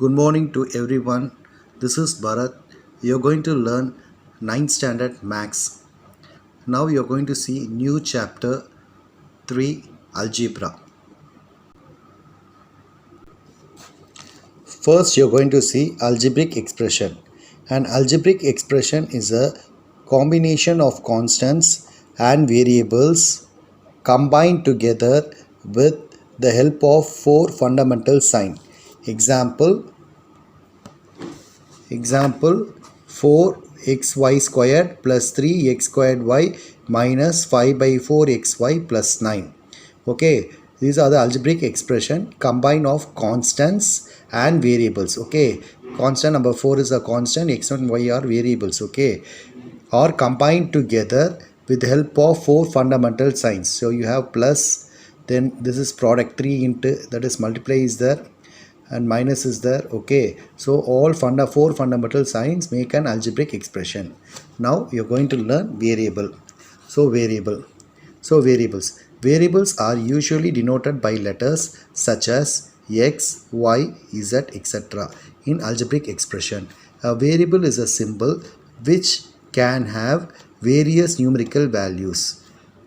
Good morning to everyone. This is Bharat. You're going to learn 9th standard Maths. Now you're going to see new chapter 3 Algebra. First you're going to see algebraic expression. An algebraic expression is a combination of constants and variables combined together with the help of four fundamental signs. Example 4xy squared plus 3x squared y minus 5 by 4xy plus 9. Okay, these are the algebraic expression combined of constants and variables. Okay, constant number 4 is a constant, x and y are variables. Okay, are combined together with the help of four fundamental signs. So you have plus, then this is product 3 into, that is multiply is there, and minus is there. Okay, so all four fundamental signs make an algebraic expression. Now you're going to learn variable. Variables are usually denoted by letters such as x, y, z, etc. in algebraic expression. A variable is a symbol which can have various numerical values.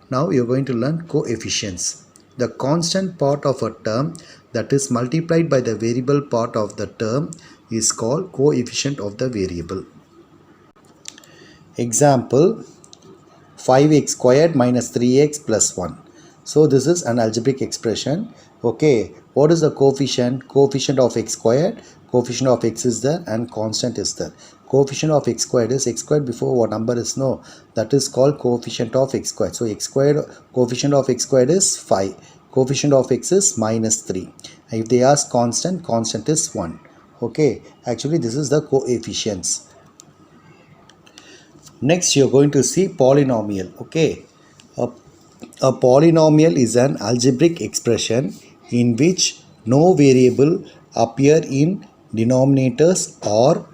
Now you're going to learn coefficients. The constant part of a term that is multiplied by the variable part of the term is called coefficient of the variable. Example 5x squared minus 3x plus 1. So this is an algebraic expression. Okay, what is the coefficient? Coefficient of x squared, coefficient of x is there and constant is there. Coefficient of x squared is x squared before what number is no, that is called coefficient of x squared. So x squared, coefficient of x squared is 5, coefficient of x is minus 3. If they ask constant, constant is 1. Okay, actually this is the coefficients. Next you're going to see polynomial. Okay, a polynomial is an algebraic expression in which no variable appear in denominators or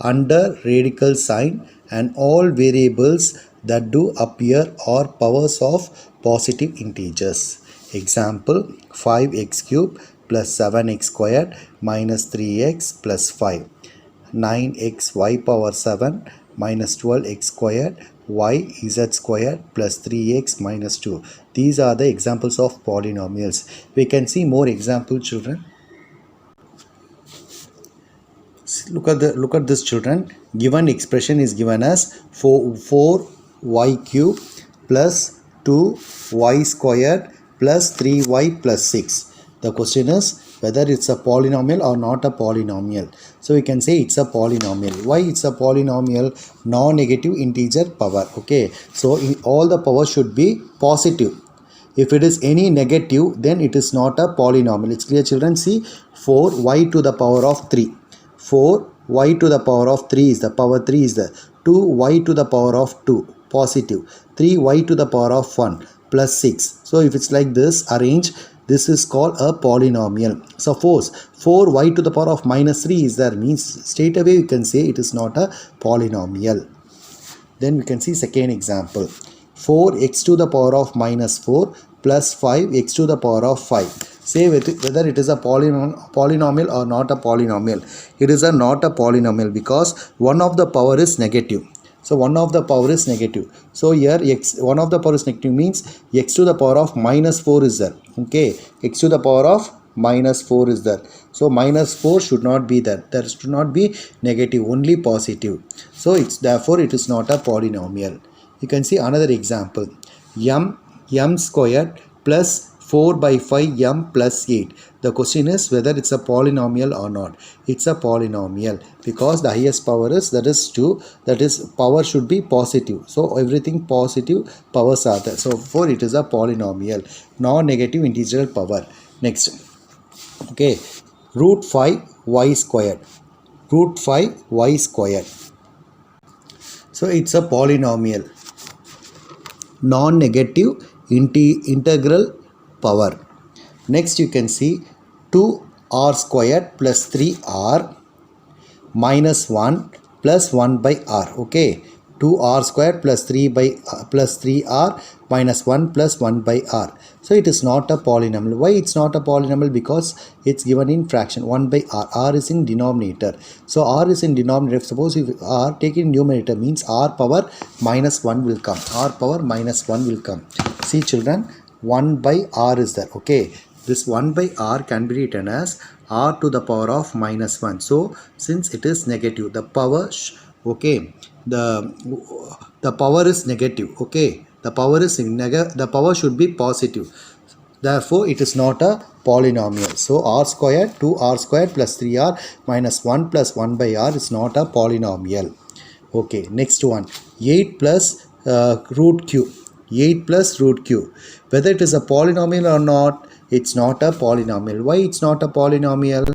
under radical sign, and all variables that do appear are powers of positive integers. Example 5x cubed plus 7x squared minus 3x plus 5, 9xy power 7 minus 12x squared y z squared plus 3x minus 2. These are the examples of polynomials. We can see more example, children. Look at this, children. Given expression is given as 4y cube plus 2y squared plus 3y plus 6. The question is whether it's a polynomial or not a polynomial. So we can say it's a polynomial. Why it's a polynomial? Non-negative integer power. Okay, so all the power should be positive. If it is any negative, then it is not a polynomial. It's clear, children. See, 4y to the power of 3. 4y to the power of 3 is the power 3 is the 2y to the power of 2 positive, 3y to the power of 1 plus 6. So if it's like this, arrange, this is called a polynomial. Suppose 4y to the power of minus 3 is there, means straight away you can say it is not a polynomial. Then we can see second example, 4x to the power of minus 4 plus 5x to the power of 5. Say whether it is a polynomial or not a polynomial. It is not a polynomial because one of the power is negative. So one of the power is negative. So here one of the power is negative means x to the power of minus 4 is there. Okay, x to the power of minus 4 is there. So minus 4 should not be there. There should not be negative, only positive. So therefore it is not a polynomial. You can see another example, m squared plus 4 by 5 m plus 8. The question is whether it's a polynomial or not. It's a polynomial because the highest power is, that is 2, that is power should be positive. So everything positive powers are there. So for it is a polynomial, non-negative integral power. Next, okay, root 5 y squared. Root 5 y squared. So it's a polynomial, non-negative integral power. Next you can see 2r squared plus 3r minus 1 plus 1 by r. Okay, 2r squared plus 3r minus 1 plus 1 by r. So it is not a polynomial. Why it's not a polynomial? Because it's given in fraction 1 by r. R is in denominator. So r is in denominator. Suppose if r take in numerator means r power minus 1 will come. R power minus 1 will come. See children, 1 by r is there. Okay. This 1 by r can be written as r to the power of minus 1. So since it is negative, the power okay, the power is negative. Okay, the power is the power should be positive. Therefore it is not a polynomial. So r squared 2r squared plus 3r minus 1 plus 1 by r is not a polynomial. Okay, next one, 8 plus root q. 8 plus root q, whether it is a polynomial or not, it's not a polynomial. Why it's not a polynomial?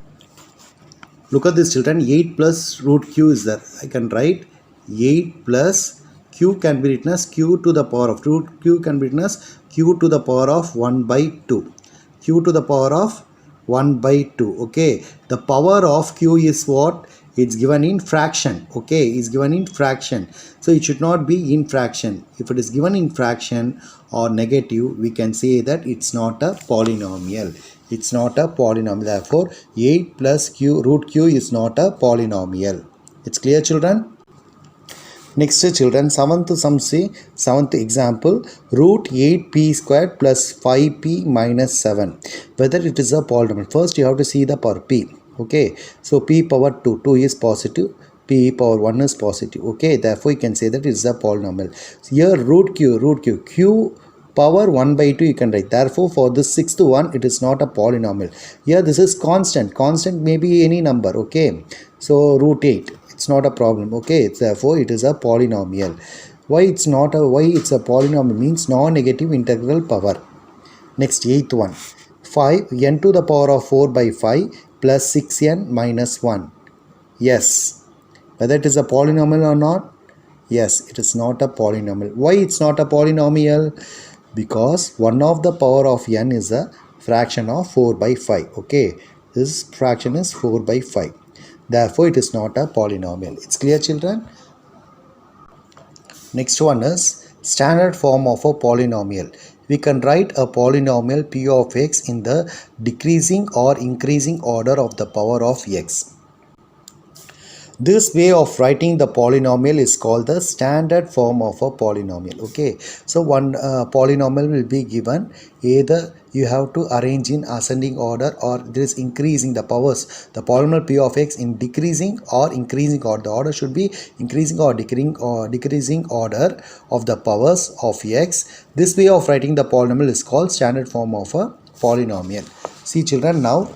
Look at this children, 8 plus root q is there. I can write 8 plus q can be written as q to the power of root q can be written as q to the power of 1 by 2. Q to the power of 1 by 2. Okay, the power of q is what? It's given in fraction. Okay, it's given in fraction, so it should not be in fraction. If it is given in fraction or negative, we can say that it's not a polynomial. It's not a polynomial. Therefore 8 plus q root q is not a polynomial. It's clear children? Next children, 7th sum, see 7th example, root 8p squared plus 5p minus 7, whether it is a polynomial. First you have to see the power p. Okay, so p power 2 is positive, p power 1 is positive. Okay, therefore you can say that it is a polynomial. So here root q power 1 by 2 you can write. Therefore for this 6th one, it is not a polynomial. Here this is constant may be any number. Okay, so root 8, it's not a problem. Okay, therefore it is a polynomial. Why it's a polynomial means non-negative integral power. Next, 8th one, 5 n to the power of 4 by 5 plus 6n minus 1. Yes, whether it is a polynomial or not? Yes, it is not a polynomial. Why it's not a polynomial? Because one of the power of n is a fraction of 4 by 5. Okay, this fraction is 4 by 5. Therefore it is not a polynomial. It's clear children? Next one is standard form of a polynomial. We can write a polynomial p of x in the decreasing or increasing order of the power of x. This way of writing the polynomial is called the standard form of a polynomial. Okay, so one polynomial will be given, either you have to arrange in ascending order or there is increasing the powers. The polynomial p of x in decreasing or increasing order. The order should be increasing or decreasing order of the powers of x. This way of writing the polynomial is called standard form of a polynomial. See children, now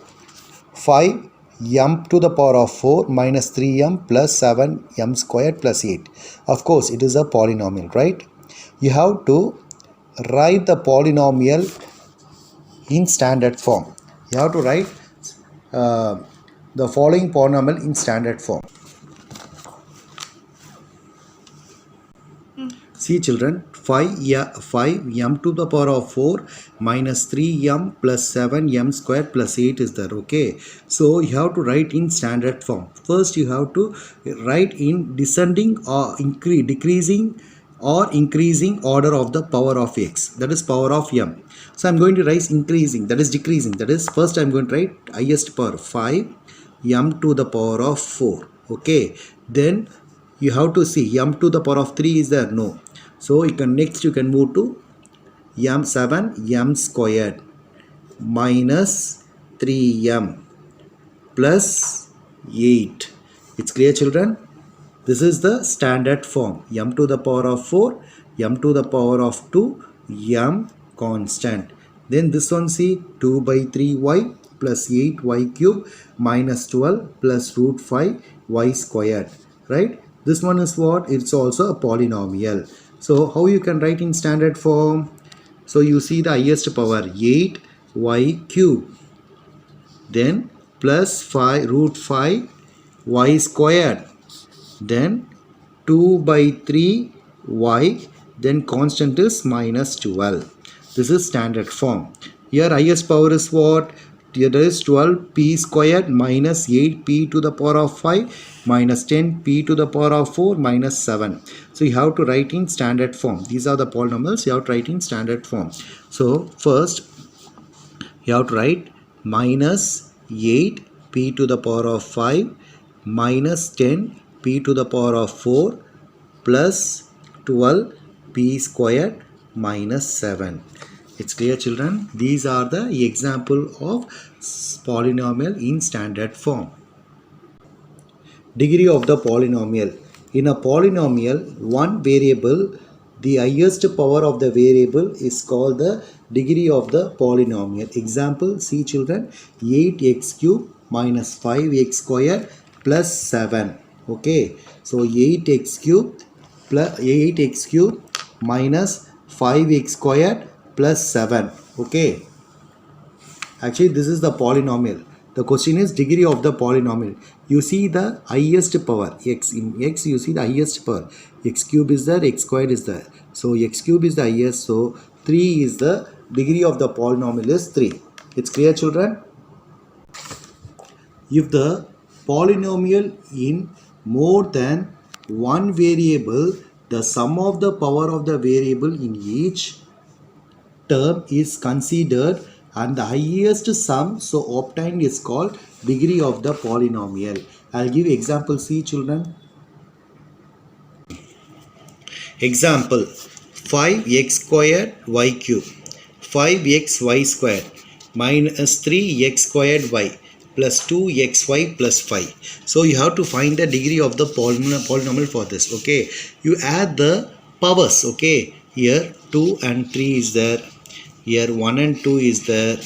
5 m to the power of 4 minus 3m plus 7m squared plus 8. Of course it is a polynomial, right? You have to write the polynomial in standard form. You have to write the following polynomial in standard form. See children, 5m to the power of 4 minus 3m plus 7m square plus 8 is there. Okay, so you have to write in standard form. First you have to write in descending or decreasing or increasing order of the power of x, that is power of m. So I'm going to write increasing, that is decreasing, that is first I'm going to write highest power 5m to the power of 4. Okay, then you have to see m to the power of 3 is there? No. So you can move to m squared minus 3m plus 8. It's clear children? This is the standard form. M to the power of 4, m to the power of 2, m constant. Then this one, see, 2 by 3y plus 8y cube minus 12 plus root 5y squared. Right? This one is what? It's also a polynomial. So how you can write in standard form? So you see the highest power 8y cube, then plus 5 root 5y squared, then 2 by 3y, then constant is minus 12. This is standard form. Here highest power is what? Here there is 12p squared minus 8p to the power of 5 minus 10p to the power of 4 minus 7. So you have to write in standard form. These are the polynomials you have to write in standard form. So first you have to write minus 8 p to the power of 5 minus 10 p to the power of 4 plus 12 p squared minus 7. It's clear, children? These are the example of polynomial in standard form. Degree of the polynomial. In a polynomial, one variable, the highest power of the variable is called the degree of the polynomial. Example, see children, 8x cube minus 5x square plus 7. Okay, so 8x cube plus 8x cube minus 5x squared plus 7. Okay, actually this is the polynomial. The question is degree of the polynomial. You see the highest power x. In x you see the highest power. X cube is there, x squared is there. So x cube is the highest. So 3 is the degree of the polynomial is 3. It's clear, children? If the polynomial in more than one variable, the sum of the power of the variable in each term is considered and the highest sum so obtained is called degree of the polynomial. I'll give example. See children. Example 5x squared y cube 5xy squared minus 3x squared y plus 2xy plus 5. So you have to find the degree of the polynomial for this. Okay, you add the powers. Okay, here 2 and 3 is there, here 1 and 2 is there,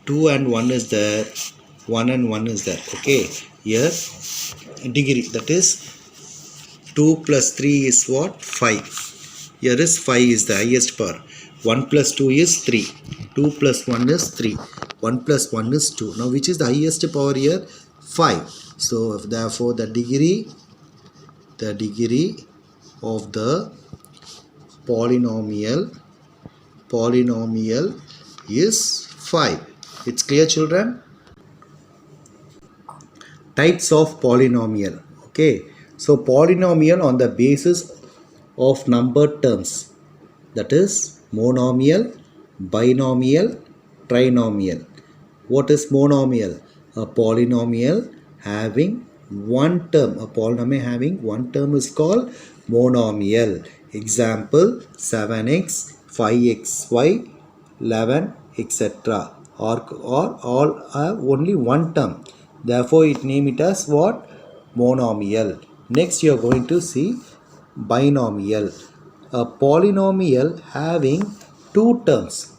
2 and 1 is there, 1 and 1 is there. Okay, here degree, that is 2 plus 3 is what? 5. Here is 5 is the highest power. 1 plus 2 is 3. 2 plus 1 is 3. 1 plus 1 is 2. Now which is the highest power here? 5. So therefore the degree of the polynomial is 5. It's clear, children? Types of polynomial. Okay, so polynomial on the basis of numbered terms, that is monomial, binomial, trinomial. What is monomial? A polynomial having one term. A polynomial having one term is called monomial. Example 7x, 5xy, 11, etc. Or all have only one term. Therefore, it name it as what? Monomial. Next, you are going to see binomial. A polynomial having two terms.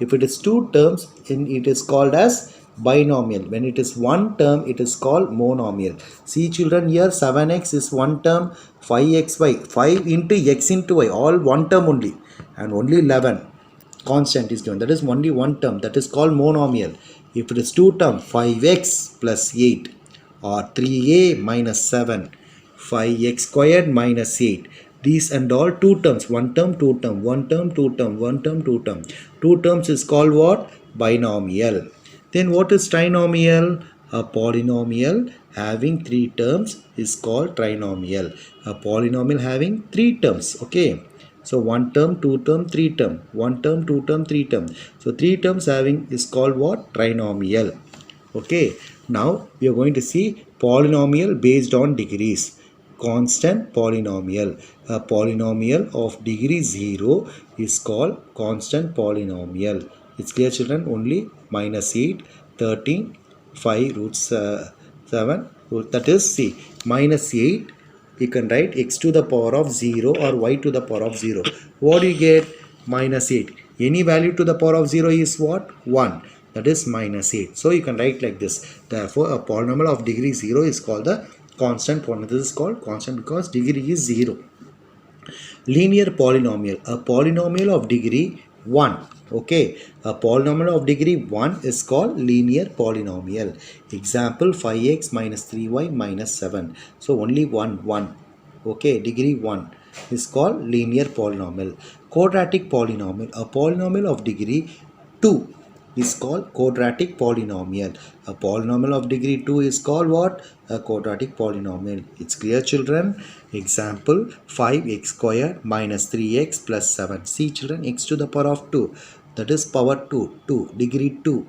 If it is two terms, it is called as binomial. When it is one term, it is called monomial. See children, here 7x is one term, 5xy, 5 into x into y, all one term only, and only 11 constant is given. That is only one term. That is called monomial. If it is two term, 5x plus 8 or 3a minus 7, 5x squared minus 8. These and all two terms, one term, two term, one term, two term, one term, two term. Two terms is called what? Binomial. Then what is trinomial? A polynomial having three terms is called trinomial. A polynomial having three terms. Okay. So one term, two term, three term. One term, two term, three term. So three terms having is called what? Trinomial. Okay. Now we are going to see polynomial based on degrees. Constant polynomial. A polynomial of degree 0 is called constant polynomial. It's clear, children? Only minus 8, 13, 5 root 7. That is C. Minus 8. You can write x to the power of 0 or y to the power of 0. What do you get? Minus 8. Any value to the power of 0 is what? 1. That is minus 8. So you can write like this. Therefore, a polynomial of degree 0 is called the constant polynomial. This is called constant because degree is 0. Linear polynomial. A polynomial of degree 1. Okay. A polynomial of degree 1 is called linear polynomial. Example 5x minus 3y minus 7. So only 1. Okay. Degree 1 is called linear polynomial. Quadratic polynomial. A polynomial of degree 2. is called quadratic polynomial. A polynomial of degree 2 is called what? A quadratic polynomial. It's clear, children? Example 5x square minus 3x plus 7. See, children, x to the power of 2. That is power 2. 2. Degree 2.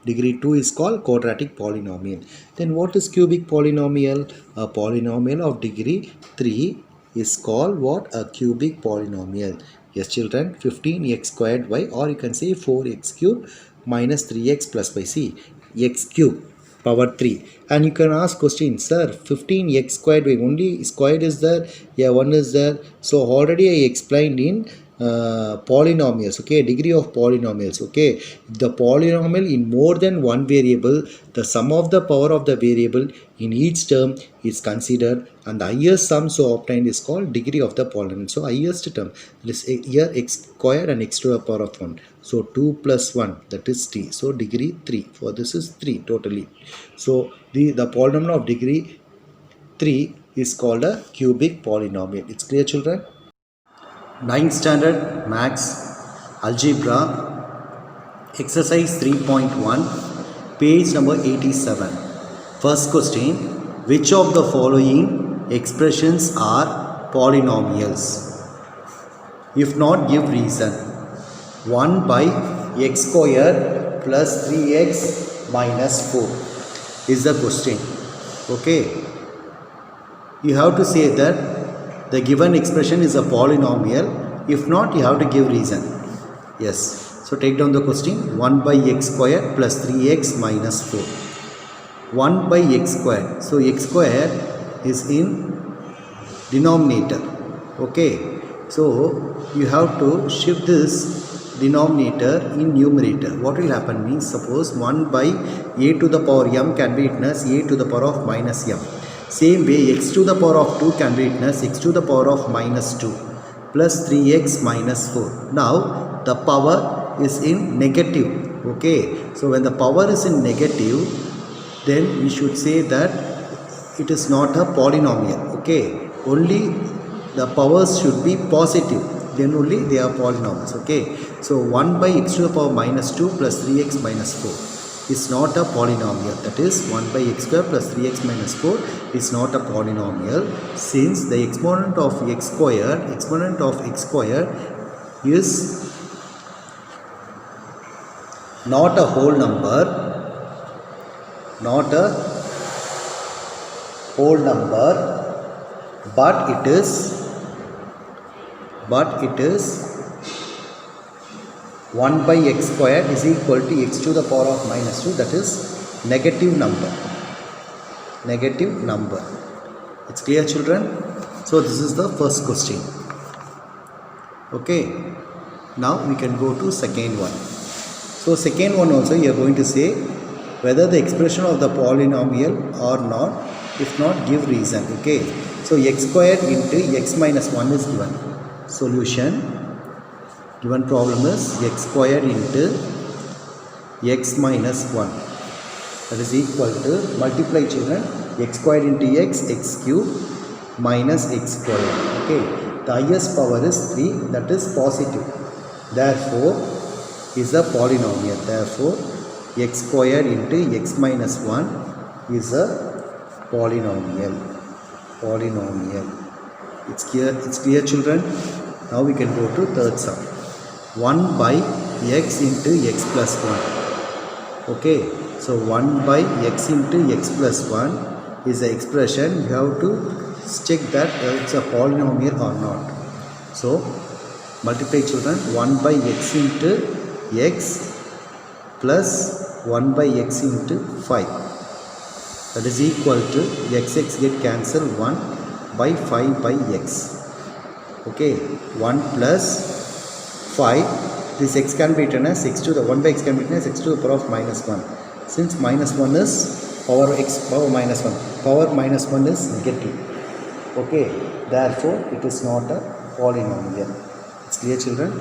Degree 2 is called quadratic polynomial. Then what is cubic polynomial? A polynomial of degree 3 is called what? A cubic polynomial. Yes, children, 15x squared y, or you can say 4x cube minus 3x plus y. See, x cube power 3. And you can ask question, sir, 15x squared y, only squared is there? Yeah, 1 is there. So already I explained in polynomials, okay, degree of polynomials, okay. The polynomial in more than one variable, the sum of the power of the variable in each term is considered, and the highest sum so obtained is called degree of the polynomial. So highest term, this here x square and x to the power of 1. So 2 plus 1, that is 3. So degree 3. For this is 3 totally. So the polynomial of degree 3 is called a cubic polynomial. It's clear, children? 9th standard maths algebra exercise 3.1 page number 87. First question, which of the following expressions are polynomials? If not, give reason. 1 by x square plus 3x minus 4 is the question. Okay, you have to say that the given expression is a polynomial. If not, you have to give reason. Yes. So take down the question. 1 by x square plus 3x minus 4. 1 by x square. So x square is in denominator. Okay. So you have to shift this denominator in numerator. What will happen means, suppose 1 by a to the power m can be written as a to the power of minus m. Same way, x to the power of 2 can be written as x to the power of minus 2 plus 3x minus 4. Now, the power is in negative. Okay. So, when the power is in negative, then we should say that it is not a polynomial. Okay. Only the powers should be positive. Then only they are polynomials. Okay. So, 1 by x to the power minus 2 plus 3x minus 4 is not a polynomial. That is 1 by x square plus 3x minus 4 is not a polynomial, since the exponent of x square is not a whole number, but it is 1 by x square is equal to x to the power of minus 2, that is negative number. It's clear, children? So this is the first question. Okay. Now we can go to second one. So second one also you are going to say whether the expression of the polynomial or not. If not, give reason. Okay. So x squared into x minus 1 is given. Solution. Given problem is x squared into x minus 1. That is equal to, multiply, children, x squared into x cube minus x squared. Okay. The highest power is 3, that is positive. Therefore, is a polynomial. Therefore, x squared into x minus 1 is a polynomial. It's clear, children? Now we can go to third sum. 1 by x into x plus 1. Okay. So 1 by x into x plus 1 is the expression. You have to check that it's a polynomial or not. So multiply, children. 1 by x into x plus 1 by x into 5. That is equal to x get cancelled, 1 by 5 by x. Okay. 1 plus 5, this x can be written as x to the 1 by x can be written as x to the power of minus 1. Since minus 1 is power x power minus 1. Power minus 1 is negative. Okay. Therefore, it is not a polynomial. It's clear, children?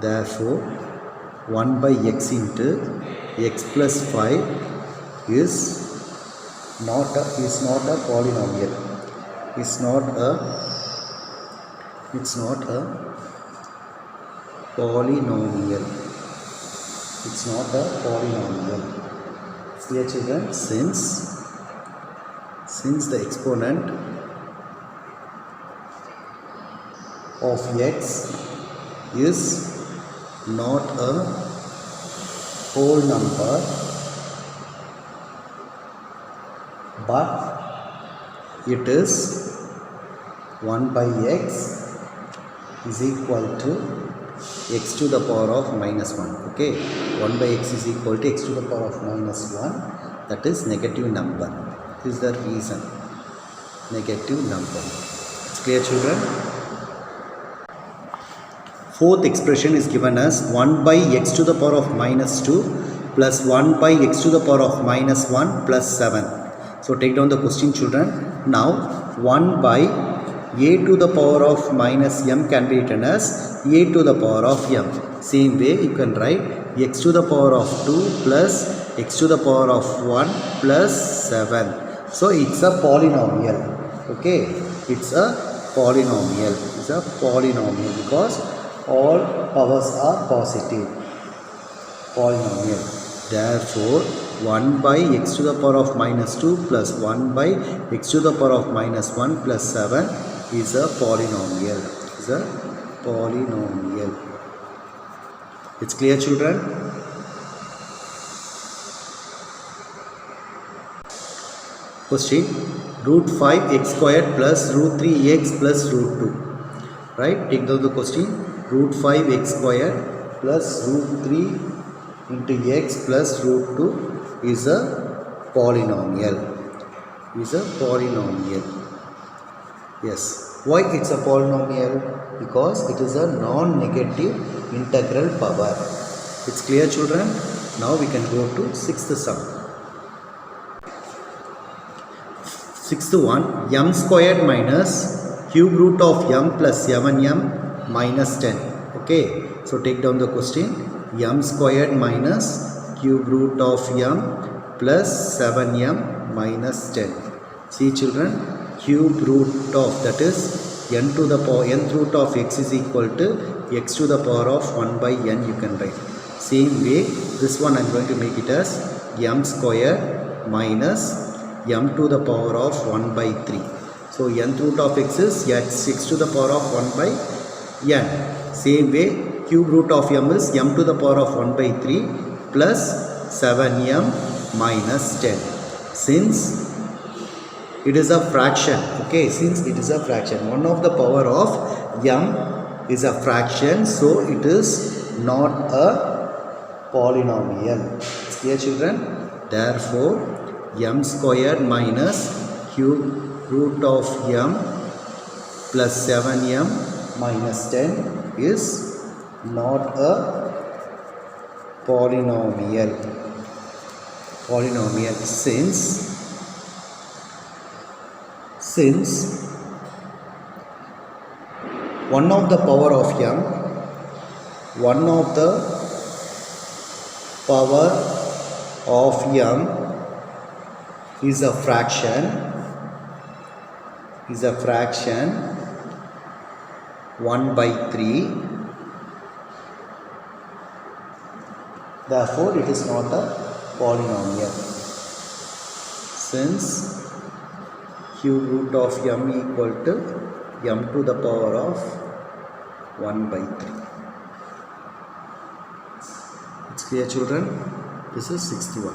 Therefore, 1 by x into x plus 5 is not a polynomial. It's not a polynomial. It's not a polynomial. Clear children? Since the exponent of x is not a whole number but it is 1 by x is equal to x to the power of minus 1. Okay, 1 by x is equal to x to the power of minus 1, that is negative number. This is the reason, negative number. It's clear children? Fourth expression is given as 1 by x to the power of minus 2 plus 1 by x to the power of minus 1 plus 7. So take down the question children. Now 1 by a to the power of minus m can be written as a to the power of m. Same way you can write x to the power of 2 plus x to the power of 1 plus 7. So it's a polynomial. Okay, it's a polynomial. It's a polynomial because all powers are positive. Polynomial. Therefore 1 by x to the power of minus 2 plus 1 by x to the power of minus 1 plus 7 is a polynomial. Is a polynomial. It's clear children? Question: root 5 x squared plus root 3 x plus root 2. Right? Take down the question. Root 5 x squared plus root 3 into x plus root 2 is a polynomial. Is a polynomial. Yes. Why it's a polynomial? Because it is a non-negative integral power. It's clear children? Now we can go to sixth sum. Sixth one, m squared minus cube root of m plus 7m minus 10. Okay. So take down the question. M squared minus cube root of m plus 7m minus 10. See children, cube root of, that is n to the power, nth root of x is equal to x to the power of 1 by n you can write. Same way this one I am going to make it as m squared minus m to the power of 1 by 3. So nth root of x is x to the power of 1 by n. Same way cube root of m is m to the power of 1 by 3 plus 7m minus 10. Since it is a fraction, okay, since it is a fraction, one of the power of m is a fraction, so it is not a polynomial. It's clear children? Therefore m squared minus cube root of m plus 7m minus 10 is not a polynomial. Polynomial since one of the power of m, one of the power of m is a fraction, 1 by 3. Therefore it is not a polynomial. Since cube root of m equal to m to the power of 1 by 3. It's clear children? This is 61.